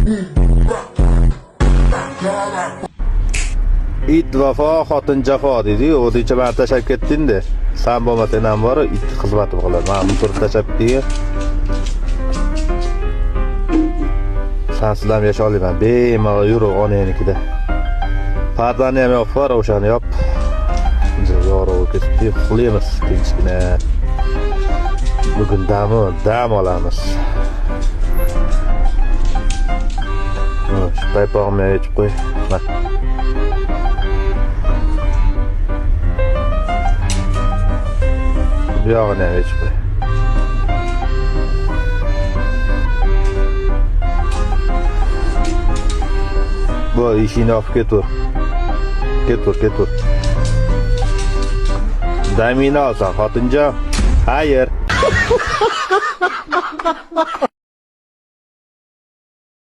It vafo, xotin jafo deydi. O'zicha men tashab ketding-da. Sen bo'lmasang ham bor, it xizmati qiladi. Men motor tashab ketdi. Sen sizlar yasha olaman. Bemalol yur onangnikida. Pardani ham yop bor, o'shani yop. Yorug' ketdi, uxlaymiz tinchgina. Bugun dam olamiz. Shu paypog'imni yechib qo'y. Bu yog'ini ham yechib qo'y. Bu ishingni olib ketur. Ketur. Damini olsan, xotinjon. Hayır.